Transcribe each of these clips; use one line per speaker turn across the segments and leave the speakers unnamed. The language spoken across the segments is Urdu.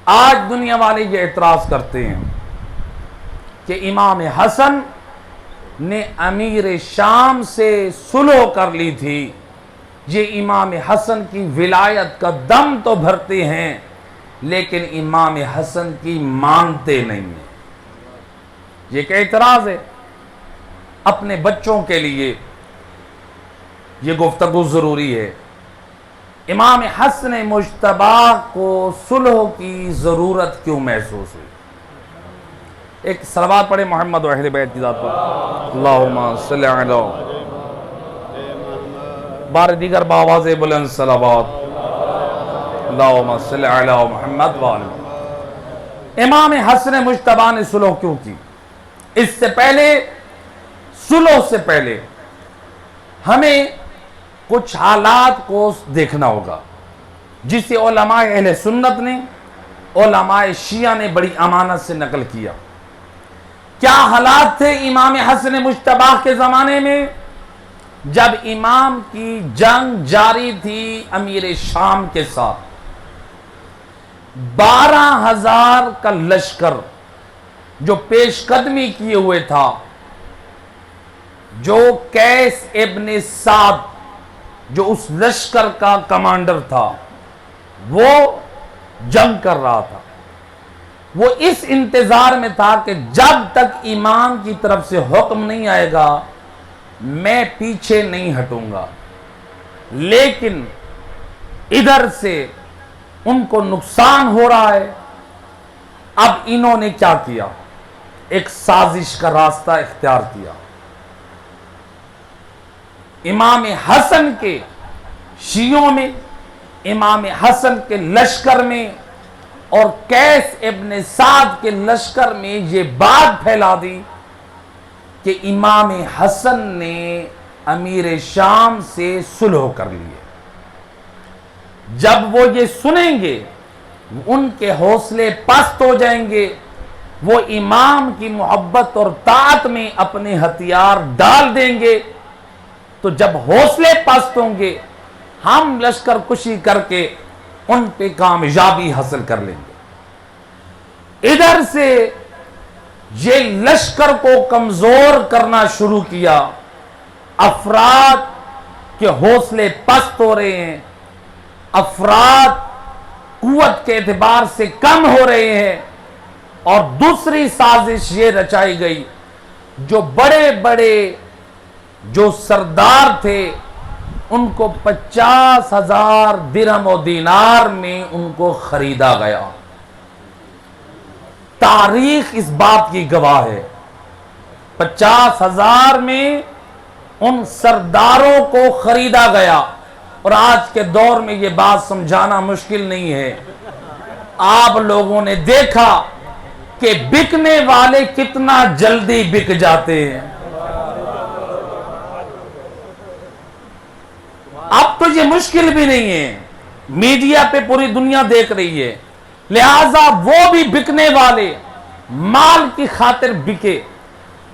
آج دنیا والے یہ اعتراض کرتے ہیں کہ امام حسن نے امیر شام سے صلح کر لی تھی، یہ امام حسن کی ولایت کا دم تو بھرتے ہیں لیکن امام حسن کی مانتے نہیں ہیں۔ یہ ایک اعتراض ہے۔ اپنے بچوں کے لیے یہ گفتگو ضروری ہے۔ امام حسن مجتبی کو صلح کی ضرورت کیوں محسوس ہوئی؟ ایک صلوات پڑھے محمد و اہل بیت کی ذات پر، اللہم صلی علی بار دیگر بآواز بلند صلوات، اللہم صلی علی محمد و آلہ۔ امام حسن مجتبی نے صلح کیوں کی؟ اس سے پہلے، صلح سے پہلے ہمیں کچھ حالات کو دیکھنا ہوگا جسے علماء اہل سنت نے، علماء شیعہ نے بڑی امانت سے نقل کیا۔ کیا حالات تھے امام حسن مجتبی کے زمانے میں؟ جب امام کی جنگ جاری تھی امیر شام کے ساتھ، 12,000 کا لشکر جو پیش قدمی کیے ہوئے تھا، جو قیس ابن سعد جو اس لشکر کا کمانڈر تھا، وہ جنگ کر رہا تھا۔ وہ اس انتظار میں تھا کہ جب تک امام کی طرف سے حکم نہیں آئے گا میں پیچھے نہیں ہٹوں گا۔ لیکن ادھر سے ان کو نقصان ہو رہا ہے۔ اب انہوں نے کیا کیا؟ ایک سازش کا راستہ اختیار کیا۔ امام حسن کے شیعوں میں، امام حسن کے لشکر میں اور قیس ابن سعد کے لشکر میں یہ بات پھیلا دی کہ امام حسن نے امیر شام سے صلح کر لی ہے۔ جب وہ یہ سنیں گے ان کے حوصلے پست ہو جائیں گے، وہ امام کی محبت اور طاعت میں اپنے ہتھیار ڈال دیں گے، تو جب حوصلے پست ہوں گے ہم لشکر کشی کر کے ان پہ کامیابی حاصل کر لیں گے۔ ادھر سے یہ لشکر کو کمزور کرنا شروع کیا۔ افراد کے حوصلے پست ہو رہے ہیں، افراد قوت کے اعتبار سے کم ہو رہے ہیں، اور دوسری سازش یہ رچائی گئی، جو بڑے بڑے جو سردار تھے ان کو 50,000 درہم و دینار میں ان کو خریدا گیا۔ تاریخ اس بات کی گواہ ہے۔ 50,000 میں ان سرداروں کو خریدا گیا، اور آج کے دور میں یہ بات سمجھانا مشکل نہیں ہے۔ آپ لوگوں نے دیکھا کہ بکنے والے کتنا جلدی بک جاتے ہیں۔ اب تو یہ مشکل بھی نہیں ہے، میڈیا پہ پوری دنیا دیکھ رہی ہے، لہذا وہ بھی بکنے والے مال کی خاطر بکے۔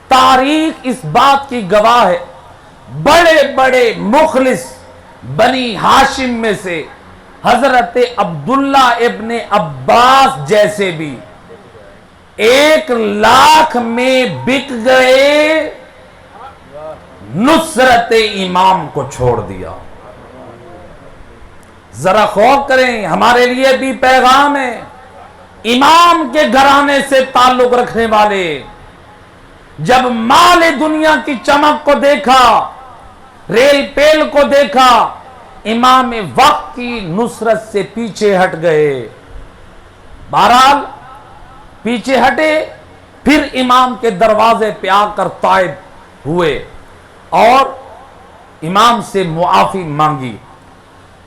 تاریخ اس بات کی گواہ ہے، بڑے بڑے مخلص بنی ہاشم میں سے حضرت عبداللہ ابن عباس جیسے بھی 1,00,000 میں بک گئے، نصرت امام کو چھوڑ دیا۔ ذرا غور کریں، ہمارے لیے بھی پیغام ہے۔ امام کے گھرانے سے تعلق رکھنے والے جب مال دنیا کی چمک کو دیکھا، ریل پیل کو دیکھا، امام وقت کی نصرت سے پیچھے ہٹ گئے۔ بہرحال پیچھے ہٹے، پھر امام کے دروازے پہ آ کر طائب ہوئے اور امام سے معافی مانگی۔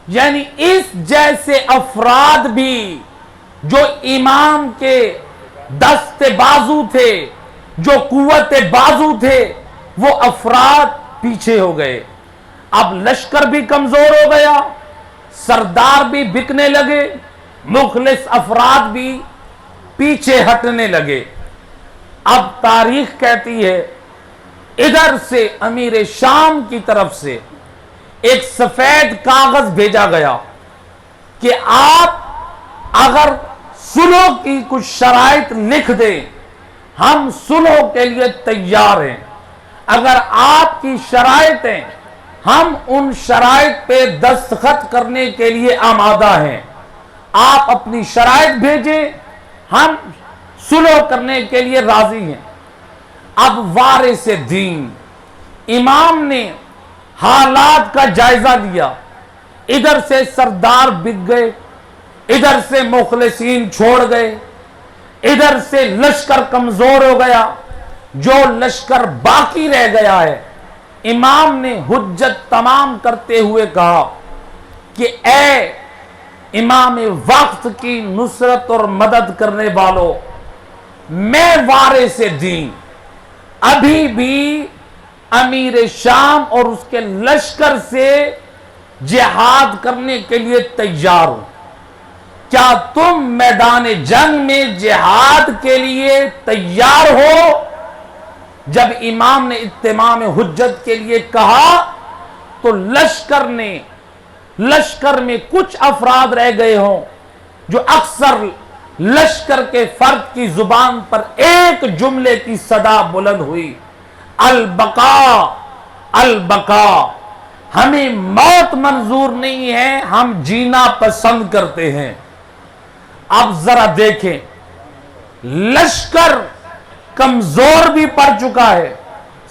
یعنی اس جیسے افراد بھی جو امام کے دست بازو تھے، جو قوت بازو تھے، وہ افراد پیچھے ہو گئے۔ اب لشکر بھی کمزور ہو گیا، سردار بھی بکنے لگے، مخلص افراد بھی پیچھے ہٹنے لگے۔ اب تاریخ کہتی ہے ادھر سے امیر شام کی طرف سے ایک سفید کاغذ بھیجا گیا کہ آپ اگر صلح کی کچھ شرائط لکھ دیں، ہم صلح کے لیے تیار ہیں۔ اگر آپ کی شرائط ہیں، ہم ان شرائط پہ دستخط کرنے کے لیے آمادہ ہیں۔ آپ اپنی شرائط بھیجیں، ہم صلح کرنے کے لیے راضی ہیں۔ اب وارث دین امام نے حالات کا جائزہ لیا، ادھر سے سردار بک گئے، ادھر سے مخلصین چھوڑ گئے، ادھر سے لشکر کمزور ہو گیا، جو لشکر باقی رہ گیا ہے امام نے حجت تمام کرتے ہوئے کہا کہ اے امام وقت کی نصرت اور مدد کرنے والوں، میں وارث دین ابھی بھی امیر شام اور اس کے لشکر سے جہاد کرنے کے لیے تیار ہوں، کیا تم میدان جنگ میں جہاد کے لیے تیار ہو؟ جب امام نے اتمام حجت کے لیے کہا تو لشکر میں کچھ افراد رہ گئے ہوں جو اکثر لشکر کے فرد کی زبان پر ایک جملے کی صدا بلند ہوئی، البقاء البقاء، ہمیں موت منظور نہیں ہے، ہم جینا پسند کرتے ہیں۔ اب ذرا دیکھیں، لشکر کمزور بھی پڑ چکا ہے،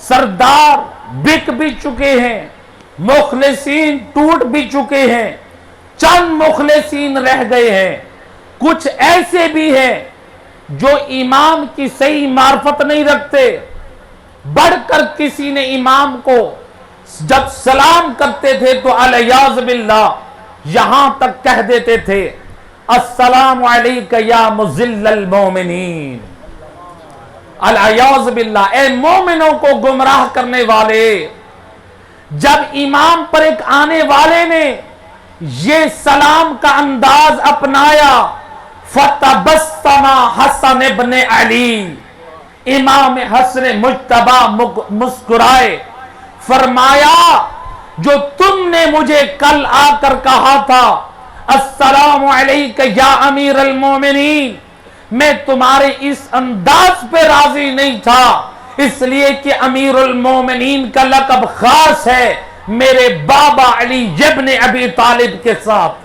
سردار بک بھی چکے ہیں، مخلصین ٹوٹ بھی چکے ہیں، چند مخلصین رہ گئے ہیں، کچھ ایسے بھی ہیں جو امام کی صحیح معرفت نہیں رکھتے، بڑھ کر کسی نے امام کو جب سلام کرتے تھے تو الیاذ باللہ یہاں تک کہہ دیتے تھے السلام علیک یا مذل المومنین، الیاذ باللہ، اے مومنوں کو گمراہ کرنے والے۔ جب امام پر ایک آنے والے نے یہ سلام کا انداز اپنایا، فتبسم حسن ابن علی، امام حسن مجتبی مسکرائے، فرمایا جو تم نے مجھے کل آ کر کہا تھا السلام علیک یا امیر المومنین، میں تمہارے اس انداز پہ راضی نہیں تھا، اس لیے کہ امیر المومنین کا لقب خاص ہے میرے بابا علی ابن ابی طالب کے ساتھ،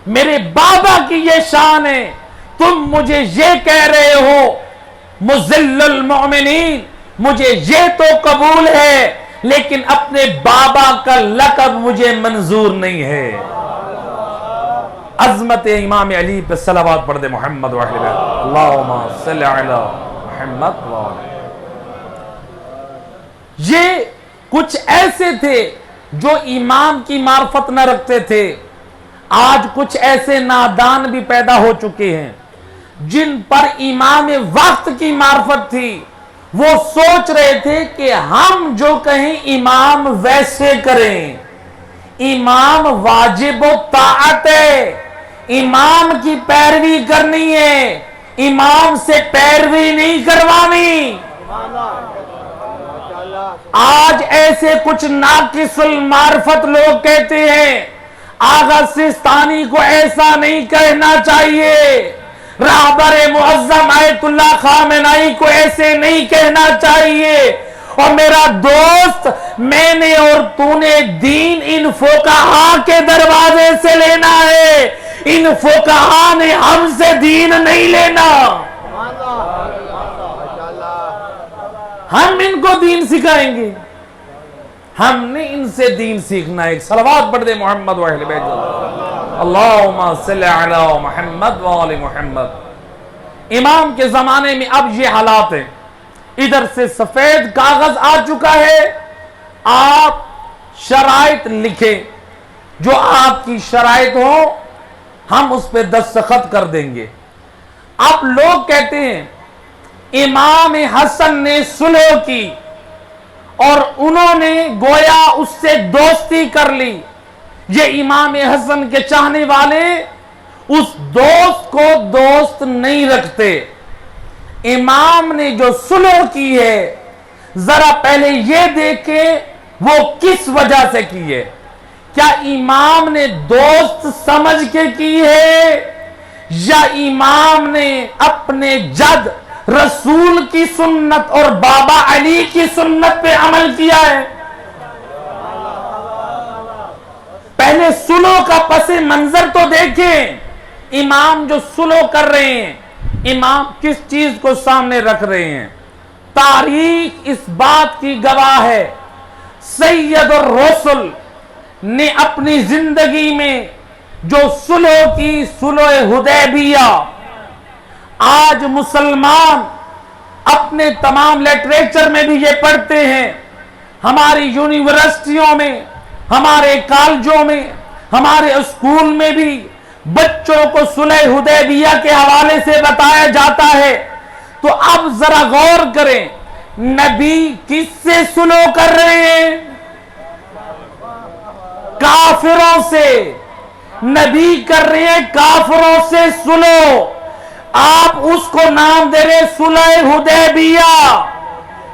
میرے بابا کی یہ شان ہے، تم مجھے یہ کہہ رہے ہو مذل المؤمنین، مجھے یہ تو قبول ہے لیکن اپنے بابا کا لقب مجھے منظور نہیں ہے۔ عظمت امام علی پہ صلوات پڑھ دے محمد و اہل بیت، اللہم صلی علی محمد و آلہ۔ یہ کچھ ایسے تھے جو امام کی معرفت نہ رکھتے تھے، آج کچھ ایسے نادان بھی پیدا ہو چکے ہیں جن پر امام وقت کی معرفت تھی، وہ سوچ رہے تھے کہ ہم جو کہیں امام ویسے کریں، امام واجب و طاعت ہے، امام کی پیروی کرنی ہے، امام سے پیروی نہیں کروانی۔ آج ایسے کچھ ناقص المعرفت لوگ کہتے ہیں آغا سستانی کو ایسا نہیں کہنا چاہیے، رہبر معظم آیت اللہ خامنائی کو ایسے نہیں کہنا چاہیے، اور میرا دوست میں نے اور تو نے دین ان فقہا کے دروازے سے لینا ہے، ان فقہا نے ہم سے دین نہیں لینا، ہم ان کو دین سکھائیں گے، ہم نے ان سے دین سیکھنا ہے۔ ایک صلوات پڑھ دے محمد و اہل بیت، اللہم صلی علی محمد و آل محمد۔ امام کے زمانے میں اب یہ حالات ہیں، ادھر سے سفید کاغذ آ چکا ہے، آپ شرائط لکھیں، جو آپ کی شرائط ہو ہم اس پہ دستخط کر دیں گے۔ اب لوگ کہتے ہیں امام حسن نے صلح کی اور انہوں نے گویا اس سے دوستی کر لی، یہ امام حسن کے چاہنے والے اس دوست کو دوست نہیں رکھتے۔ امام نے جو صلح کی ہے ذرا پہلے یہ دیکھیں وہ کس وجہ سے کی ہے، کیا امام نے دوست سمجھ کے کی ہے یا امام نے اپنے جد رسول کی سنت اور بابا علی کی سنت پہ عمل کیا ہے؟ پہلے سلو کا پس منظر تو دیکھیں، امام جو سلو کر رہے ہیں، امام کس چیز کو سامنے رکھ رہے ہیں؟ تاریخ اس بات کی گواہ ہے، سید الرسل نے اپنی زندگی میں جو سلو کی، سلو حدیبیہ، آج مسلمان اپنے تمام لٹریچر میں بھی یہ پڑھتے ہیں، ہماری یونیورسٹیوں میں، ہمارے کالجوں میں، ہمارے اسکول میں بھی بچوں کو صلح حدیبیہ کے حوالے سے بتایا جاتا ہے۔ تو اب ذرا غور کریں، نبی کس سے صلح کر رہے ہیں؟ کافروں سے۔ نبی کر رہے ہیں کافروں سے صلح، آپ اس کو نام دے رہے صلح حدیبیہ،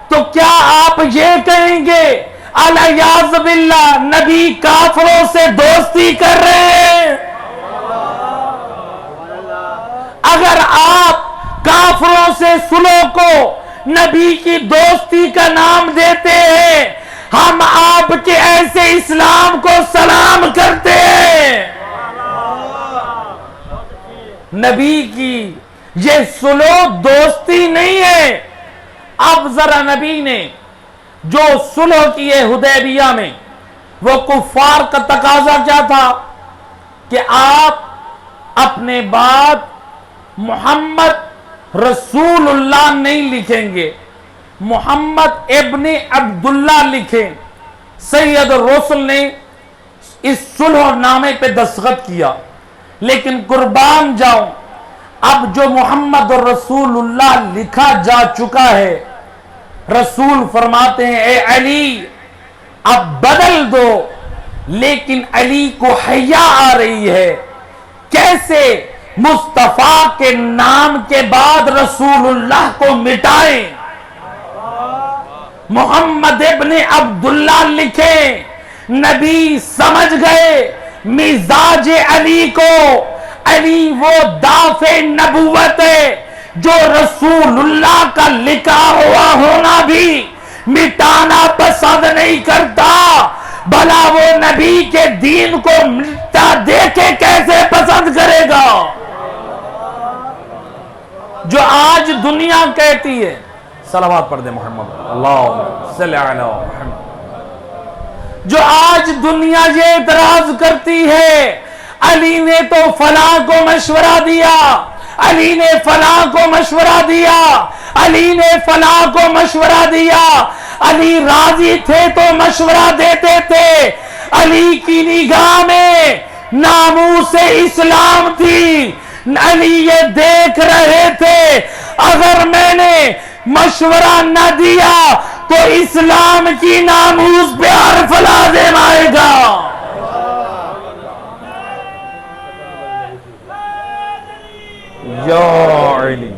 تو کیا آپ یہ کہیں گے الیاذ باللہ نبی کافروں سے دوستی کر رہے ہیں؟ اگر آپ کافروں سے صلح کو نبی کی دوستی کا نام دیتے ہیں، ہم آپ کے ایسے اسلام کو سلام کرتے ہیں۔ نبی کی یہ صلح دوستی نہیں ہے۔ اب ذرا نبی نے جو صلح کی ہے حدیبیہ میں، وہ کفار کا تقاضا کیا تھا کہ آپ اپنے بعد محمد رسول اللہ نہیں لکھیں گے، محمد ابن عبداللہ لکھیں۔ سید الرسل نے اس صلح نامے پہ دستخط کیا، لیکن قربان جاؤں، اب جو محمد رسول اللہ لکھا جا چکا ہے، رسول فرماتے ہیں اے علی اب بدل دو، لیکن علی کو حیا آ رہی ہے، کیسے مصطفیٰ کے نام کے بعد رسول اللہ کو مٹائیں؟ محمد ابن عبداللہ لکھیں۔ نبی سمجھ گئے مزاج علی کو، علی وہ دافع نبوت ہے جو رسول اللہ کا لکھا ہوا ہونا بھی مٹانا پسند نہیں کرتا، بھلا وہ نبی کے دین کو مٹا دیکھے کیسے پسند کرے گا؟ جو آج دنیا کہتی ہے، صلوات پڑھ دے محمد اللہم صلی علی محمد، جو آج دنیا یہ اعتراض کرتی ہے علی نے تو فلاں کو مشورہ دیا، علی نے فلاں کو مشورہ دیا، علی نے فلاں کو مشورہ دیا، علی راضی تھے تو مشورہ دیتے تھے، علی کی نگاہ میں ناموس اسلام تھی، علی یہ دیکھ رہے تھے اگر میں نے مشورہ نہ دیا تو اسلام کی ناموس پہ حرف لازم آئے گا۔ یا علی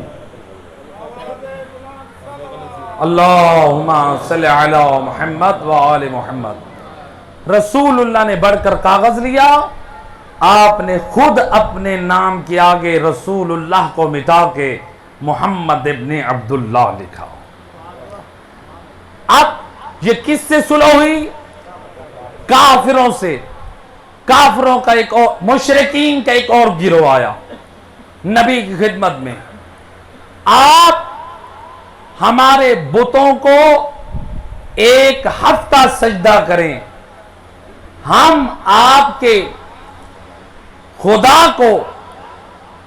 اللہم صلی علی محمد و آل محمد۔ رسول اللہ نے بڑھ کر کاغذ لیا، آپ نے خود اپنے نام کے آگے رسول اللہ کو مٹا کے محمد ابن عبداللہ لکھا۔ اب یہ کس سے صلح ہوئی؟ کافروں سے۔ کافروں کا ایک اور، مشرکین کا ایک اور گروہ آیا نبی کی خدمت میں، آپ ہمارے بتوں کو ایک ہفتہ سجدہ کریں، ہم آپ کے خدا کو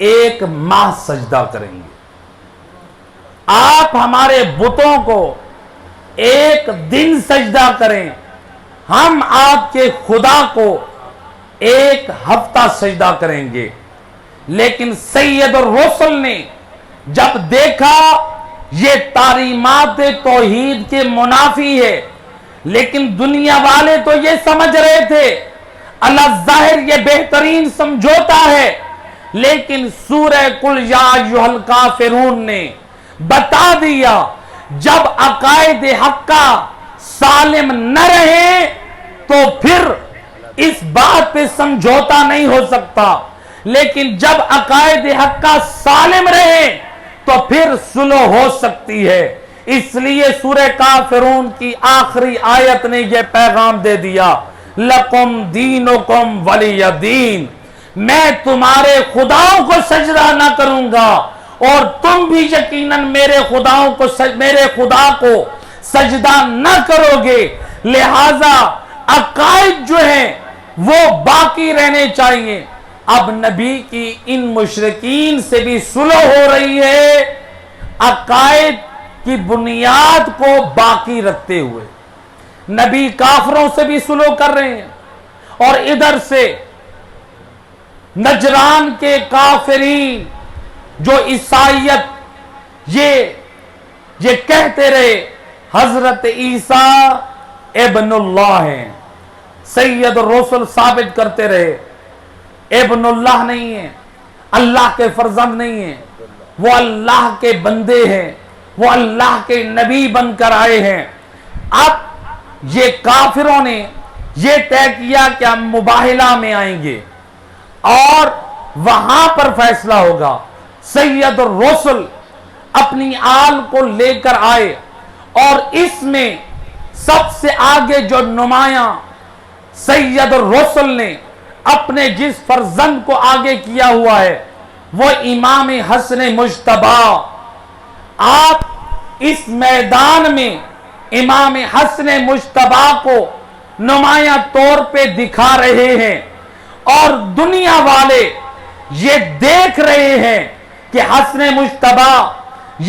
ایک ماہ سجدہ کریں گے۔ آپ ہمارے بتوں کو ایک دن سجدہ کریں، ہم آپ کے خدا کو ایک ہفتہ سجدہ کریں گے۔ لیکن سید الرسل نے جب دیکھا یہ تعلیمات توحید کے منافی ہے، لیکن دنیا والے تو یہ سمجھ رہے تھے اللہ ظاہر یہ بہترین سمجھوتا ہے، لیکن سورہ قل یا ایھا الکافرون نے بتا دیا جب عقائد حق کا سالم نہ رہے تو پھر اس بات پہ سمجھوتا نہیں ہو سکتا۔ لیکن جب عقائد حق کا سالم رہے تو پھر صلح ہو سکتی ہے۔ اس لیے سورہ کافرون کی آخری آیت نے یہ پیغام دے دیا، لَكُمْ دِينُكُمْ وَلِيَ دِينِ، میں تمہارے خداؤں کو سجدہ نہ کروں گا اور تم بھی یقیناً میرے خدا کو سجدہ نہ کرو گے، لہذا عقائد جو ہیں وہ باقی رہنے چاہیے۔ اب نبی کی ان مشرکین سے بھی صلح ہو رہی ہے عقائد کی بنیاد کو باقی رکھتے ہوئے، نبی کافروں سے بھی صلح کر رہے ہیں، اور ادھر سے نجران کے کافرین جو عیسائیت یہ کہتے رہے حضرت عیسیٰ ابن اللہ ہیں، سید الرسل ثابت کرتے رہے ابن اللہ نہیں ہیں، اللہ کے فرزند نہیں ہیں، وہ اللہ کے بندے ہیں، وہ اللہ کے نبی بن کر آئے ہیں۔ اب یہ کافروں نے یہ طے کیا کہ ہم مباہلہ میں آئیں گے اور وہاں پر فیصلہ ہوگا۔ سید الرسل اپنی آل کو لے کر آئے اور اس میں سب سے آگے جو نمایاں سید الرسل نے اپنے جس فرزند کو آگے کیا ہوا ہے وہ امام حسن مجتبی۔ آپ اس میدان میں امام حسن مجتبی کو نمایاں طور پہ دکھا رہے ہیں اور دنیا والے یہ دیکھ رہے ہیں کہ حسن مجتبی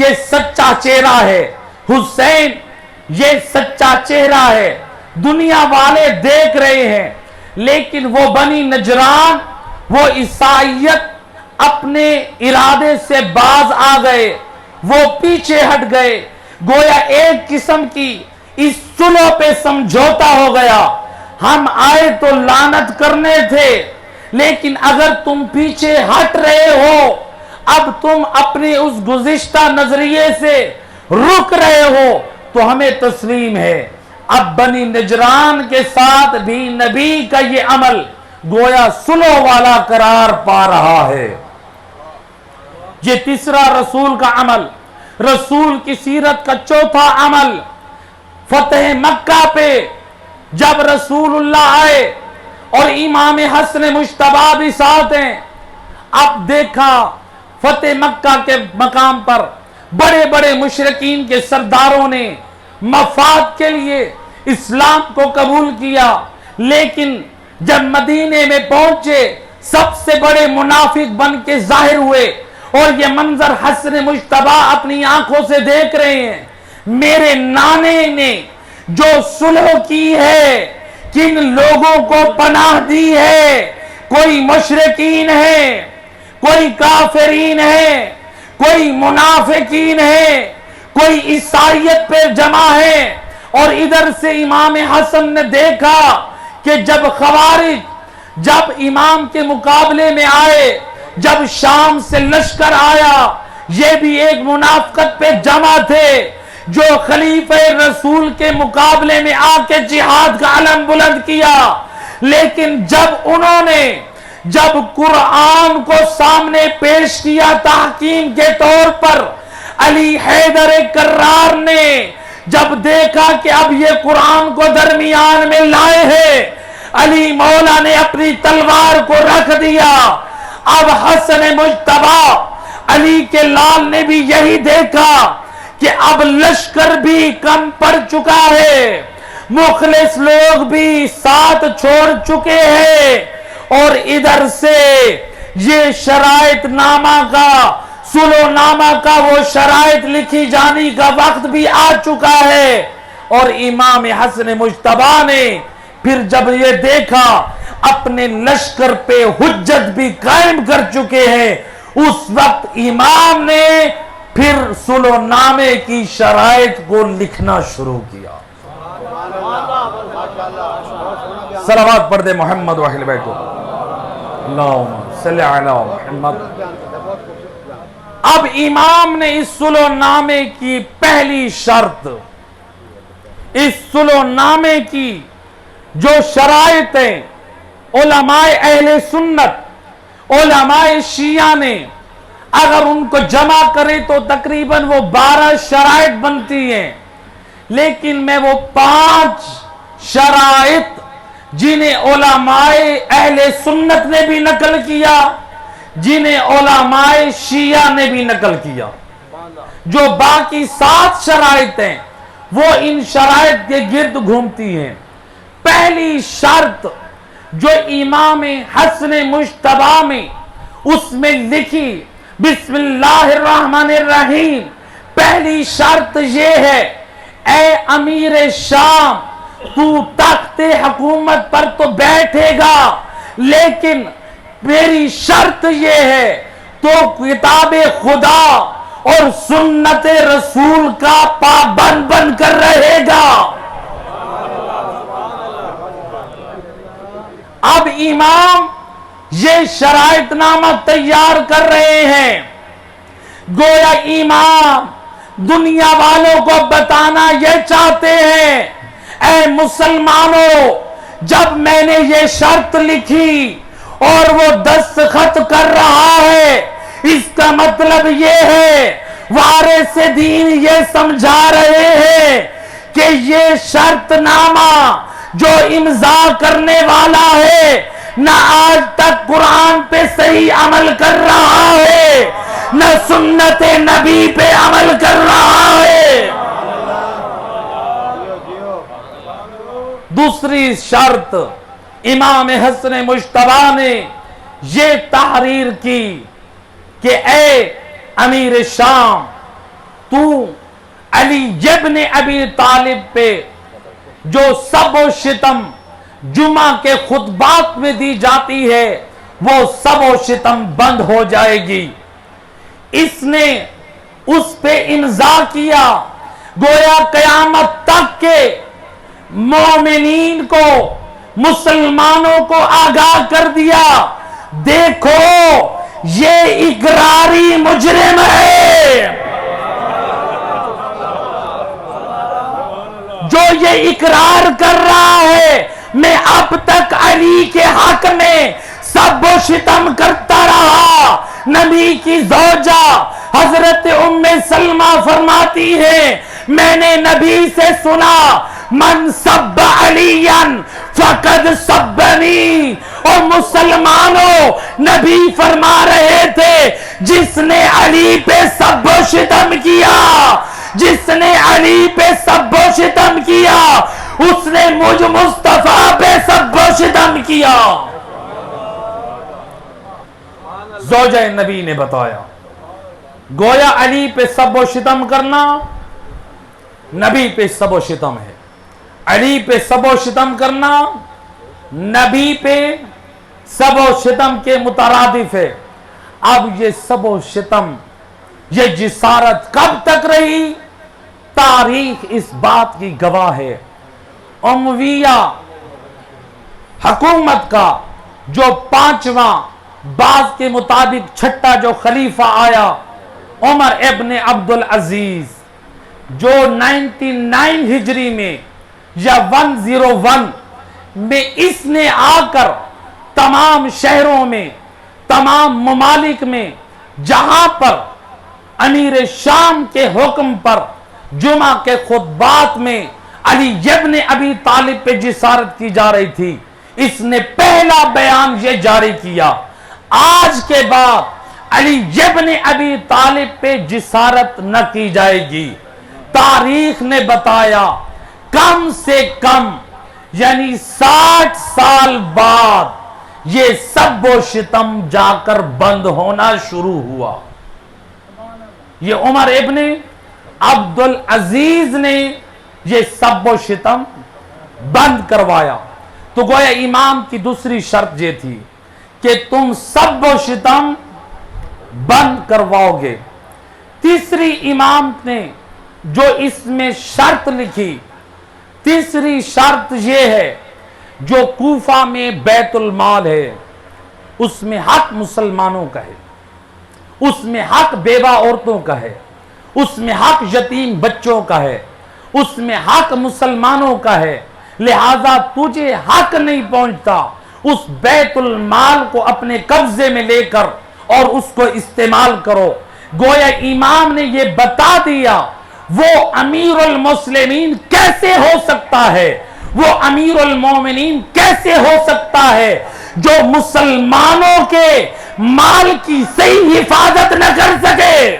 یہ سچا چہرہ ہے، حسین یہ سچا چہرہ ہے، دنیا والے دیکھ رہے ہیں، لیکن وہ بنی نجران، وہ عیسائیت اپنے ارادے سے باز آ گئے، وہ پیچھے ہٹ گئے، گویا ایک قسم کی اس صلح پہ سمجھوتا ہو گیا۔ ہم آئے تو لعنت کرنے تھے، لیکن اگر تم پیچھے ہٹ رہے ہو، اب تم اپنے اس گزشتہ نظریے سے رک رہے ہو تو ہمیں تسلیم ہے۔ اب بنی نجران کے ساتھ بھی نبی کا یہ عمل گویا صلح والا قرار پا رہا ہے۔ یہ تیسرا رسول کا عمل، رسول کی سیرت کا چوتھا عمل، فتح مکہ پہ جب رسول اللہ آئے اور امام حسن مجتبی بھی ساتھ ہیں، اب دیکھا فتح مکہ کے مقام پر بڑے بڑے مشرکین کے سرداروں نے مفاد کے لیے اسلام کو قبول کیا، لیکن جب مدینے میں پہنچے سب سے بڑے منافق بن کے ظاہر ہوئے، اور یہ منظر حسن مجتبی اپنی آنکھوں سے دیکھ رہے ہیں۔ میرے نانے نے جو صلح کی ہے، کن لوگوں کو پناہ دی ہے، کوئی مشرکین ہے، کوئی کافرین ہے، کوئی منافقین ہے، کوئی عیسائیت پہ جمع ہے، اور ادھر سے امام حسن نے دیکھا کہ جب خوارج جب امام کے مقابلے میں آئے، جب شام سے لشکر آیا، یہ بھی ایک منافقت پہ جمع تھے جو خلیفہ رسول کے مقابلے میں آ کے جہاد کا علم بلند کیا، لیکن جب قرآن کو سامنے پیش کیا تحکیم کے طور پر، علی حیدر کرار نے جب دیکھا کہ اب یہ قرآن کو درمیان میں لائے ہیں، علی مولا نے اپنی تلوار کو رکھ دیا۔ اب حسن مجتبی علی کے لال نے بھی یہی دیکھا کہ اب لشکر بھی کم پڑ چکا ہے، مخلص لوگ بھی ساتھ چھوڑ چکے ہیں، اور ادھر سے یہ شرائط نامہ کا، صلح نامہ کا وہ شرائط لکھی جانے کا وقت بھی آ چکا ہے۔ اور امام حسن مجتبی نے پھر جب یہ دیکھا اپنے لشکر پہ حجت بھی قائم کر چکے ہیں، اس وقت امام نے پھر صلح نامے کی شرائط کو لکھنا شروع کیا۔ صلوات پڑھ دے محمد و اہل بیت، اللہم صلی علی محمد۔ اب امام نے اس صلح نامے کی پہلی شرط، اس صلح نامے کی جو شرائط ہیں، علماء اہل سنت علماء شیعہ نے اگر ان کو جمع کرے تو تقریباً وہ 12 شرائط بنتی ہیں، لیکن میں وہ 5 شرائط جنہیں علماء اہل سنت نے بھی نقل کیا، جنہیں علماء شیعہ نے بھی نقل کیا، جو باقی 7 شرائط ہیں وہ ان شرائط کے گرد گھومتی ہیں۔ پہلی شرط جو امام حسن مجتبی میں اس میں لکھی، بسم اللہ الرحمن الرحیم، پہلی شرط یہ ہے، اے امیر شام تو تخت حکومت پر تو بیٹھے گا، لیکن میری شرط یہ ہے تو کتاب خدا اور سنت رسول کا پابند بن کر رہے گا۔ اب امام یہ شرائط نامہ تیار کر رہے ہیں، گویا امام دنیا والوں کو بتانا یہ چاہتے ہیں، اے مسلمانوں، جب میں نے یہ شرط لکھی اور وہ دستخط کر رہا ہے، اس کا مطلب یہ ہے وارث دین یہ سمجھا رہے ہیں کہ یہ شرط نامہ جو امضا کرنے والا ہے نہ آج تک قرآن پہ صحیح عمل کر رہا ہے، نہ سنت نبی پہ عمل کر رہا ہے۔ دوسری شرط امام حسن مجتبی نے یہ تحریر کی کہ اے امیر شام، تو علی ابن ابی طالب پہ جو سب و شتم جمعہ کے خطبات میں دی جاتی ہے وہ سب و شتم بند ہو جائے گی۔ اس نے اس پہ امضا کیا، گویا قیامت تک کے مومنین کو، مسلمانوں کو آگاہ کر دیا، دیکھو یہ اقراری مجرم ہے، جو یہ اقرار کر رہا ہے میں اب تک علی کے حق میں سب و شتم کرتا رہا۔ نبی کی زوجہ حضرت ام سلمہ فرماتی ہے میں نے نبی سے سنا من سب علیاً فقد سبنی، اور مسلمانوں نبی فرما رہے تھے جس نے علی پہ سب و شتم کیا، جس نے علی پہ سب و شتم کیا اس نے مجھ مصطفیٰ پہ سب و شتم کیا۔ زوجہ نبی نے بتایا گویا علی پہ سب و شتم کرنا نبی پہ سب و شتم ہے، علی پہ سب و شتم کرنا نبی پہ سب و شتم کے مترادف ہے۔ اب یہ سب و شتم، یہ جسارت کب تک رہی؟ تاریخ اس بات کی گواہ ہے۔ امویہ حکومت کا جو 5واں، بعض کے مطابق چھٹا جو خلیفہ آیا، عمر ابن عبدالعزیز، جو 99 ہجری میں یا 101 میں اس نے آ کر تمام شہروں میں، تمام ممالک میں جہاں پر امیر شام کے حکم پر جمعہ کے خطبات میں علی ابن ابی طالب پہ جسارت کی جا رہی تھی، اس نے پہلا بیان یہ جاری کیا آج کے بعد علی ابن ابی طالب پہ جسارت نہ کی جائے گی۔ تاریخ نے بتایا کم سے کم یعنی 60 سال بعد یہ سب و شتم جا کر بند ہونا شروع ہوا۔ یہ عمر ابن عبدالعزیز نے یہ سب و شتم بند کروایا۔ تو گویا امام کی دوسری شرط یہ تھی کہ تم سب و شتم بند کرواؤ گے۔ تیسری امام نے جو اس میں شرط لکھی، تیسری شرط یہ ہے جو کوفہ میں بیت المال ہے اس میں حق مسلمانوں کا ہے، اس میں حق بیوہ عورتوں کا ہے، اس میں حق یتیم بچوں کا ہے، اس میں حق مسلمانوں کا ہے، لہذا تجھے حق نہیں پہنچتا اس بیت المال کو اپنے قبضے میں لے کر اور اس کو استعمال کرو۔ گویا امام نے یہ بتا دیا وہ امیر المسلمین کیسے ہو سکتا ہے، وہ امیر المومنین کیسے ہو سکتا ہے جو مسلمانوں کے مال کی صحیح حفاظت نہ کر سکے،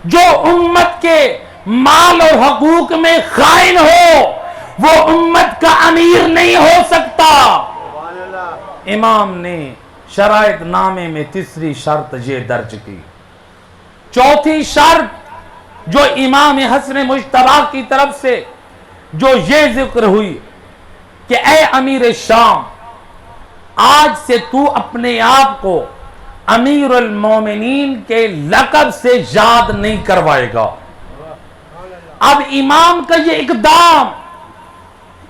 جو امت کے مال اور حقوق میں خائن ہو، وہ امت کا امیر نہیں ہو سکتا۔ امام نے شرائط نامے میں تیسری شرط یہ درج کی۔ چوتھی شرط جو امام حسن مجتبی کی طرف سے جو یہ ذکر ہوئی کہ اے امیر شام، آج سے تو اپنے آپ کو امیر المومنین کے لقب سے یاد نہیں کروائے گا۔ اب امام کا یہ اقدام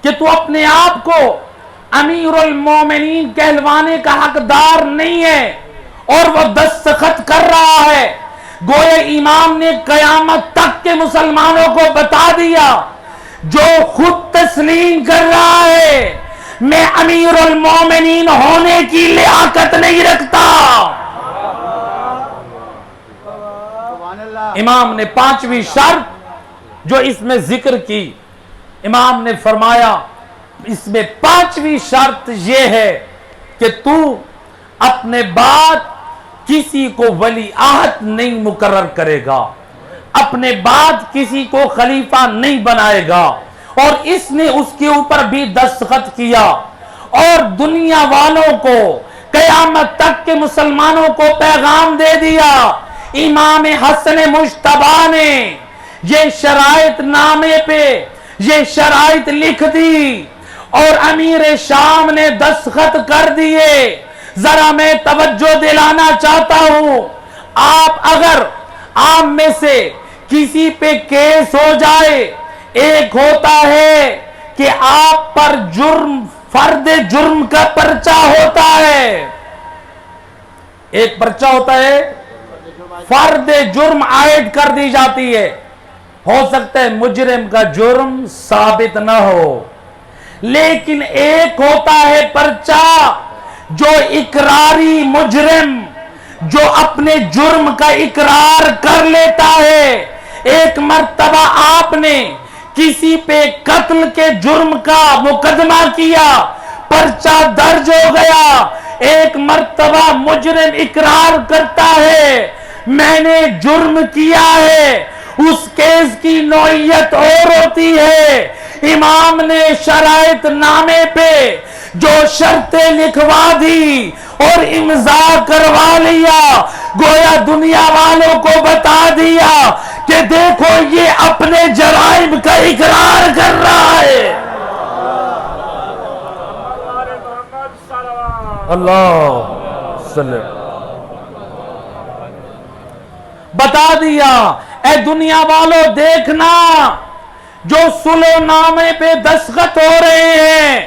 کہ تو اپنے آپ کو امیر المومنین کہلوانے کا حقدار نہیں ہے اور وہ دستخط کر رہا ہے، گویا امام نے قیامت تک کے مسلمانوں کو بتا دیا جو خود تسلیم کر رہا ہے میں امیر المومنین ہونے کی لیاقت نہیں رکھتا۔ امام نے پانچویں شرط جو اس میں ذکر کی، امام نے فرمایا اس میں پانچویں شرط یہ ہے کہ تو اپنے بعد کسی کو ولی عہد نہیں مقرر کرے گا، اپنے بعد کسی کو خلیفہ نہیں بنائے گا، اور اس نے اس کے اوپر بھی دستخط کیا اور دنیا والوں کو قیامت تک کے مسلمانوں کو پیغام دے دیا۔ امام حسن مجتبی نے یہ شرائط نامے پہ یہ شرائط لکھ دی اور امیر شام نے دستخط کر دیے۔ ذرا میں توجہ دلانا چاہتا ہوں، آپ اگر آپ میں سے کسی پہ کیس ہو جائے، ایک ہوتا ہے کہ آپ پر جرم فرد جرم کا پرچہ ہوتا ہے، ایک پرچہ ہوتا ہے فرد جرم عائد کر دی جاتی ہے، ہو سکتا ہے مجرم کا جرم ثابت نہ ہو، لیکن ایک ہوتا ہے پرچہ جو اقراری مجرم جو اپنے جرم کا اقرار کر لیتا ہے۔ ایک مرتبہ آپ نے کسی پہ قتل کے جرم کا مقدمہ کیا، پرچہ درج ہو گیا، ایک مرتبہ مجرم اقرار کرتا ہے میں نے جرم کیا ہے، اس کیس کی نوعیت اور ہوتی ہے۔ امام نے شرائط نامے پہ جو شرطیں لکھوا دی اور امضا کروا لیا، گویا دنیا والوں کو بتا دیا کہ دیکھو یہ اپنے جرائم کا اقرار کر رہا ہے۔ اللہ صلی بتا دیا اے دنیا والوں دیکھنا جو صلح نامے پہ دستخط ہو رہے ہیں،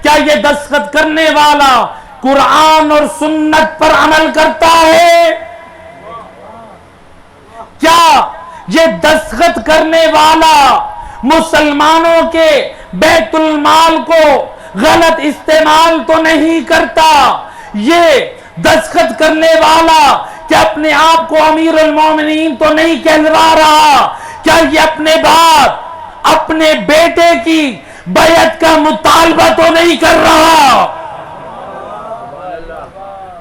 کیا یہ دستخط کرنے والا قرآن اور سنت پر عمل کرتا ہے؟ کیا یہ دستخط کرنے والا مسلمانوں کے بیت المال کو غلط استعمال تو نہیں کرتا؟ یہ دستخط کرنے والا کہ اپنے آپ کو امیر المومنین تو نہیں کہلوا رہا؟ کیا یہ اپنے بعد اپنے بیٹے کی بیعت کا مطالبہ تو نہیں کر رہا؟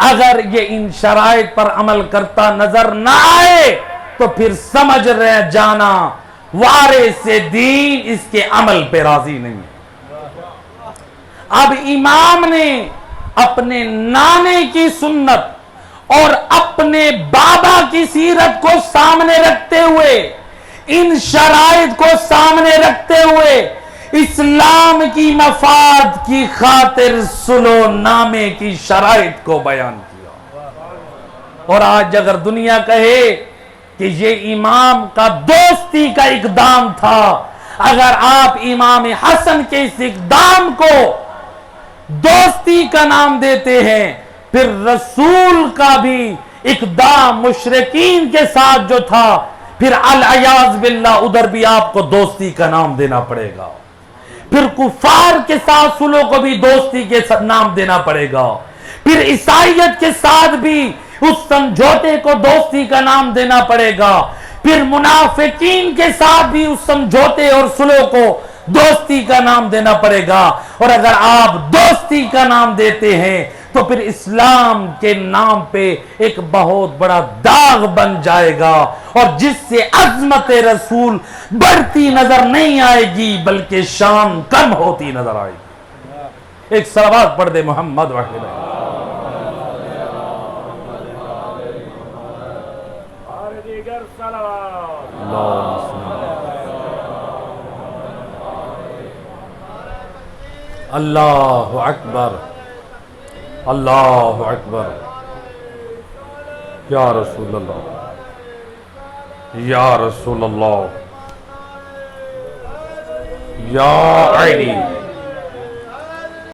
اگر یہ ان شرائط پر عمل کرتا نظر نہ آئے تو پھر سمجھ رہے جانا وارث دین اس کے عمل پہ راضی نہیں۔ اب امام نے اپنے نانے کی سنت اور اپنے بابا کی سیرت کو سامنے رکھتے ہوئے، ان شرائط کو سامنے رکھتے ہوئے اسلام کی مفاد کی خاطر صلح نامے کی شرائط کو بیان کیا۔ اور آج اگر دنیا کہے کہ یہ امام کا دوستی کا اقدام تھا، اگر آپ امام حسن کے اس اقدام کو دوستی کا نام دیتے ہیں، پھر رسول کا بھی اقدام مشرکین کے ساتھ جو تھا، پھر العیاذ باللہ ادھر بھی آپ کو دوستی کا نام دینا پڑے گا۔ پھر کفار کے ساتھ صلح کو بھی دوستی کے نام دینا پڑے گا، پھر عیسائیت کے ساتھ بھی اس سمجھوتے کو دوستی کا نام دینا پڑے گا، پھر منافقین کے ساتھ بھی اس سمجھوتے اور صلح کو دوستی کا نام دینا پڑے گا۔ اور اگر آپ دوستی کا نام دیتے ہیں تو پھر اسلام کے نام پہ ایک بہت بڑا داغ بن جائے گا، اور جس سے عظمت رسول بڑھتی نظر نہیں آئے گی بلکہ شان کم ہوتی نظر آئے گی۔ ایک صلوات پڑھ دے محمد واحد۔ اللہ اکبر، اللہ اکبر، یا رسول اللہ، یا رسول اللہ، یا علی۔